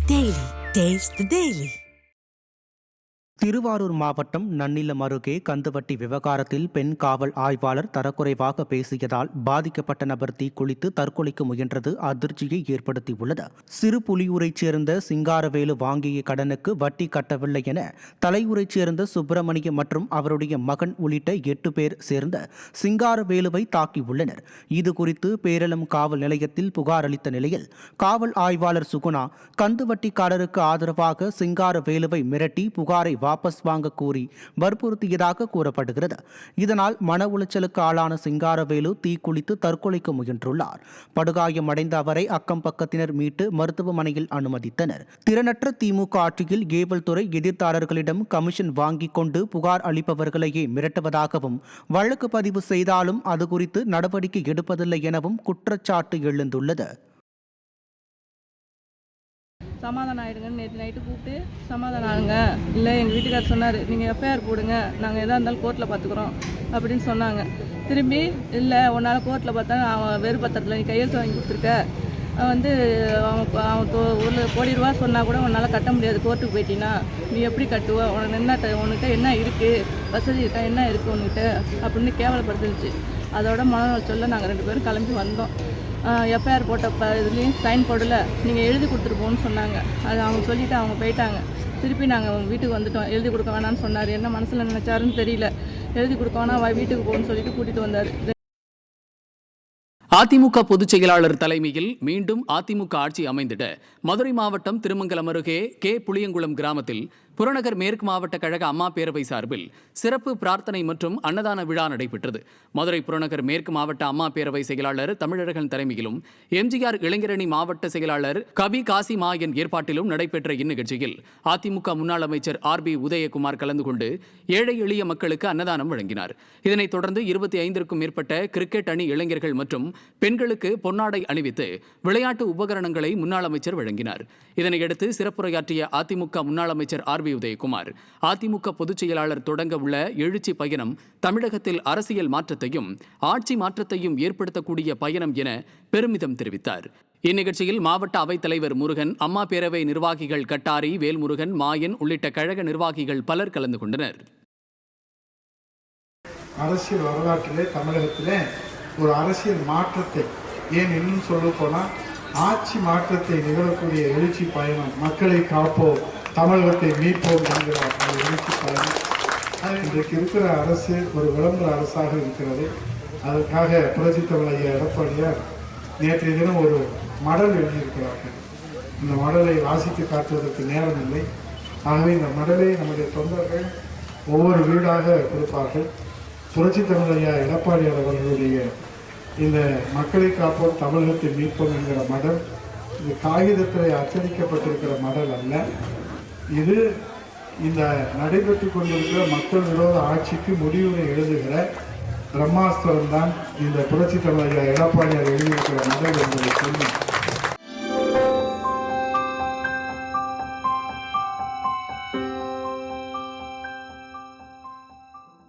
Daily. Taste the Daily. Thiruvarur மாவட்டம் நன்னிலம் அருகே கந்துவட்டி விவகாரத்தில் பெண் காவல் ஆய்வாளர் தரக்குறைவாக பேசியதால் பாதிக்கப்பட்ட நபர் தீக்குளித்து தற்கொலைக்கு முயன்றது அதிர்ச்சியை ஏற்படுத்தியுள்ளது. சிறு புலியூரைச் சேர்ந்த சிங்காரவேலு வாங்கிய கடனுக்கு வட்டி கட்டவில்லை என தலையூரைச் சேர்ந்த சுப்பிரமணியம் மற்றும் அவருடைய மகன் உள்ளிட்ட 8 பேர் சேர்ந்த சிங்காரவேலுவை தாக்கியுள்ளனர். இதுகுறித்து பேரளம் காவல் நிலையத்தில் புகார் அளித்த நிலையில் காவல் ஆய்வாளர் சுகுணா கந்துவட்டிக்காரருக்கு ஆதரவாக சிங்காரவேலுவை மிரட்டி புகாரை வாபஸ் வாங்க கூறி வற்புறுத்தியதாக கூறப்படுகிறது. இதனால் மன உளைச்சலுக்கு ஆளான சிங்காரவேலு தீக்குளித்து தற்கொலைக்கு முயன்றுள்ளார். படுகாயமடைந்த அவரை அக்கம் பக்கத்தினர் மீட்டு மருத்துவமனையில் அனுமதித்தனர். திறனற்ற திமுக ஆட்சியில் ஏவல் துறை எதிர்த்தாளர்களிடம் கமிஷன் வாங்கிக் கொண்டு புகார் அளிப்பவர்களையே மிரட்டுவதாகவும் வழக்கு பதிவு செய்தாலும் அது குறித்து நடவடிக்கை எடுப்பதில்லை எனவும் குற்றச்சாட்டு எழுந்துள்ளது. சமாதானம் ஆகிடுங்கன்னு நேற்று நைட்டு கூப்பிட்டு சமாதானம் ஆகுங்க, இல்லை எங்கள் வீட்டுக்காரர் சொன்னார் நீங்கள் எஃப்ஐஆர் போடுங்க, நாங்கள் எதாக இருந்தாலும் கோர்ட்டில் பார்த்துக்குறோம் அப்படின்னு சொன்னாங்க. திரும்பி இல்லை உன்னால் கோர்ட்டில் பார்த்தா அவன் வெறு பத்திரத்தில் நீ கையெழுத்து வாங்கி கொடுத்துருக்க, வந்து அவன் 1 கோடி ரூபா சொன்னால் கூட உன்னால் கட்ட முடியாது, கோர்ட்டுக்கு போயிட்டீங்கன்னா நீ எப்படி கட்டுவ, உனக்கிட்ட என்ன இருக்குது, வசதி இருக்கா, என்ன இருக்குது உன்கிட்ட அப்படின்னு கேவலப்படுத்துச்சு. அதோட மனநல சொல்ல நாங்கள் 2 பேரும் கிளம்பி வந்தோம். எஃப்ஐஆர் போட்ட இதுலேயும் சைன் போடலை, நீங்கள் எழுதி கொடுத்துருப்போன்னு சொன்னாங்க. அது அவங்க சொல்லிவிட்டு அவங்க போயிட்டாங்க. திருப்பி நாங்கள் வீட்டுக்கு வந்துட்டோம். எழுதி கொடுக்க வேணான்னு சொன்னார். என்ன மனசில் நினச்சாருன்னு தெரியல. எழுதி கொடுக்க வேணா வீட்டுக்கு போகணும்னு சொல்லிட்டு கூட்டிகிட்டு வந்தார். அதிமுக பொதுச் செயலாளர் தலைமையில் மீண்டும் அதிமுக ஆட்சி அமைந்திட மதுரை மாவட்டம் திருமங்கலம் அருகே கே. புளியங்குளம் கிராமத்தில் புறநகர் மேற்கு மாவட்ட கழக அம்மா பேரவை சார்பில் சிறப்பு பிரார்த்தனை மற்றும் அன்னதான விழா நடைபெற்றது. மதுரை புறநகர் மேற்கு மாவட்ட அம்மா பேரவை செயலாளர் தமிழரகன் தலைமையிலும் எம்ஜிஆர் இளைஞரணி மாவட்ட செயலாளர் கவி காசி மாயன் ஏற்பாட்டிலும் நடைபெற்ற இந்நிகழ்ச்சியில் அதிமுக முன்னாள் அமைச்சர் RB உதயகுமார் கலந்து கொண்டு ஏழை எளிய மக்களுக்கு அன்னதானம் வழங்கினார். இதனைத் தொடர்ந்து 25க்கும் மேற்பட்ட கிரிக்கெட் அணி இளைஞர்கள் மற்றும் பெண்களுக்கு பொன்னாடை அணிவித்து விளையாட்டு உபகரணங்களை முன்னாள் அமைச்சர் வழங்கினார். இதனையடுத்து சிறப்புரையாற்றிய அதிமுக முன்னாள் அமைச்சர் RB உதயகுமார் அதிமுக பொதுச் செயலாளர் தொடங்க உள்ள எழுச்சி பயணம் தமிழகத்தில் அரசியல் மாற்றத்தையும் ஆட்சி மாற்றத்தையும் ஏற்படுத்தக்கூடிய பயணம் என பெருமிதம் தெரிவித்தார். இந்நிகழ்ச்சியில் மாவட்ட அவைத்தலைவர் முருகன், அம்மா பேரவை நிர்வாகிகள் கட்டாரி, வேல்முருகன், மாயன் உள்ளிட்ட கழக நிர்வாகிகள் பலர் கலந்து கொண்டனர். அரசியல் வரலாற்றிலே தமிழகத்திலே ஒரு அரசியல் மாற்றத்தை, ஏன் இன்னும் சொல்ல போனால் ஆட்சி மாற்றத்தை நிகழக்கூடிய எழுச்சி பயணம், மக்களை காப்போம், தமிழகத்தை மீட்போம் என்கிற ஒரு எழுச்சி பயணம். இன்றைக்கு இருக்கிற அரசு ஒரு விளம்பர அரசாக இருக்கிறது. அதற்காக புரட்சித் தலைவர் எடப்பாடியார் நேற்றைய தினம் ஒரு மடல் எழுதியிருக்கிறார்கள். இந்த மடலை வாசித்து காட்டுவதற்கு நேரம் இல்லை. ஆகவே இந்த மடலை நம்முடைய தொண்டர்கள் ஒவ்வொரு வீடாக கொடுப்பார்கள். புரட்சித் தலைவர் எடப்பாடியார் அவர்களுடைய இந்த மக்களை காப்போம் தமிழகத்தை மீட்போம் என்கிற மடல் இது காகிதத்தில் அச்சடிக்கப்பட்டிருக்கிற மடல் அல்ல. இது இந்த நடைபெற்று கொண்டிருக்கிற மக்கள் விரோத ஆட்சிக்கு முடிவுரை எழுதுகிற பிரம்மாஸ்திரம் தான் இந்த புரட்சித் தலைவர் எடப்பாடியார் எழுதியிருக்கிற மடல் என்பதை சொல்லி